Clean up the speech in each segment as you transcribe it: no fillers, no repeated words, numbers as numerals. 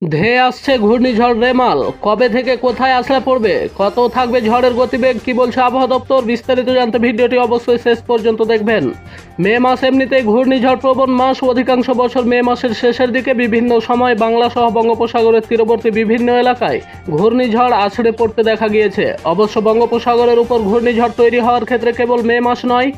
ধেয়ে আসছে ঘূর্ণিঝড় রেমাল। কবে থেকে কোথায় আছড়ে পড়বে, কত থাকবে ঝড়ের গতিবেগ, কি বলছে আবহাওয়া দপ্তর, বিস্তারিত জানতে ভিডিওটি অবশ্যই শেষ পর্যন্ত দেখবেন। মে মাস এমনিতেই ঘূর্ণিঝড় প্রবণ মাস। অধিকাংশ বছর মে মাসের শেষের দিকে বিভিন্ন সময় বাংলা সহ বঙ্গোপসাগরের তীরবর্তী বিভিন্ন এলাকায় ঘূর্ণিঝড় আছড়ে পড়তে দেখা গিয়েছে। অবশ্য বঙ্গোপসাগরের উপর ঘূর্ণিঝড় তৈরি হওয়ার ক্ষেত্রে কেবল মে মাস নয়,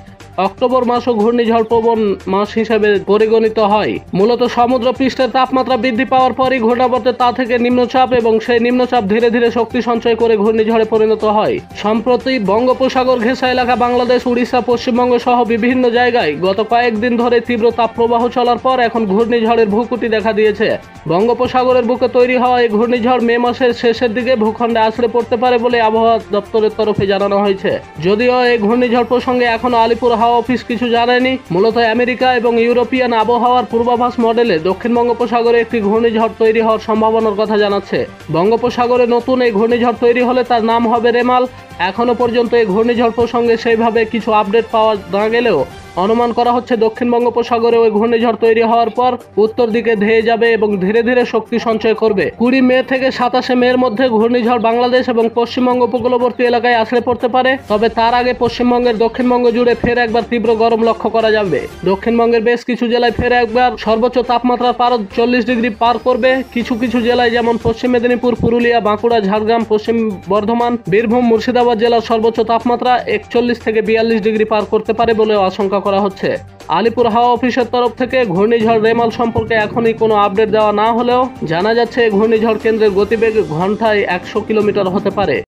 অক্টোবর মাসও ঘূর্ণিঝড় প্রবণ মাস হিসেবে পরিগণিত হয়। মূলত সমুদ্র পৃষ্ঠের তাপমাত্রা বৃদ্ধি পাওয়ার পরই ঘূর্ণাবর্তে তা থেকে নিম্নচাপ এবং সেই নিম্নচাপ ধীরে ধীরে শক্তি সঞ্চয় করে ঘূর্ণিঝড়ে পরিণত হয়। সম্প্রতি বঙ্গোপসাগর ঘেঁষা এলাকা বাংলাদেশ, উড়িষ্যা, পশ্চিমবঙ্গ সহ বিভিন্ন জায়গায় গত কয়েকদিন ধরে তীব্র তাপপ্রবাহ চলার পর এখন ঘূর্ণিঝড়ের ভূকুটি দেখা দিয়েছে। বঙ্গোপসাগরের বুকে তৈরি হওয়া এই ঘূর্ণিঝড় মে মাসের শেষের দিকে ভূখণ্ডে আছড়ে পড়তে পারে বলে আবহাওয়া দপ্তরের তরফে জানানো হয়েছে। যদিও এই ঘূর্ণিঝড় প্রসঙ্গে এখনো আলিপুর হাওয়া অফিস কিছু জানায়নি। মূলত আমেরিকা এবং ইউরোপিয়ান আবহাওয়ার পূর্বাভাস মডেলে দক্ষিণ বঙ্গোপসাগরে একটি ঘূর্ণিঝড় তৈরি হওয়ার সম্ভাবনার কথা জানাচ্ছে। বঙ্গোপসাগরে নতুন এই ঘূর্ণিঝড় তৈরি হলে তার নাম হবে রেমাল। এখনো পর্যন্ত এই ঘূর্ণিঝড় প্রসঙ্গে সেইভাবে কিছু আপডেট পাওয়া না গেলেও অনুমান করা হচ্ছে দক্ষিণ বঙ্গোপসাগরে ওই ঘূর্ণিঝড় তৈরি হওয়ার পর উত্তর দিকে ধেয়ে যাবে এবং ধীরে ধীরে শক্তি সঞ্চয় করবে। 20 মে থেকে 27 মের মধ্যে ঘূর্ণিঝড় বাংলাদেশ এবং পশ্চিমবঙ্গ উপকূলবর্তী এলাকায় আছড়ে পড়তে পারে। তবে তার আগে পশ্চিমবঙ্গের দক্ষিণবঙ্গ জুড়ে ফের একবার তীব্র গরম লক্ষ্য করা যাবে। দক্ষিণবঙ্গের বেশ কিছু জেলায় ফের একবার সর্বোচ্চ তাপমাত্রা পারদ 40 ডিগ্রি পার করবে। কিছু কিছু জেলায় যেমন পশ্চিম মেদিনীপুর, পুরুলিয়া, বাঁকুড়া, ঝাড়গ্রাম, পশ্চিম বর্ধমান, বীরভূম, মুর্শিদাবাদ জেলার সর্বোচ্চ তাপমাত্রা 41 থেকে 42 ডিগ্রি পার করতে পারে বলেও আশঙ্কা করা হচ্ছে। আলিপুর হাওয়া অফিসের তরফ থেকে ঘূর্ণিঝড় রেমাল সম্পর্কে এখনই কোনো আপডেট দেওয়া না হলেও জানা যাচ্ছে ঘূর্ণিঝড় কেন্দ্রের গতিবেগ ঘন্টায় 100 কিলোমিটার হতে পারে।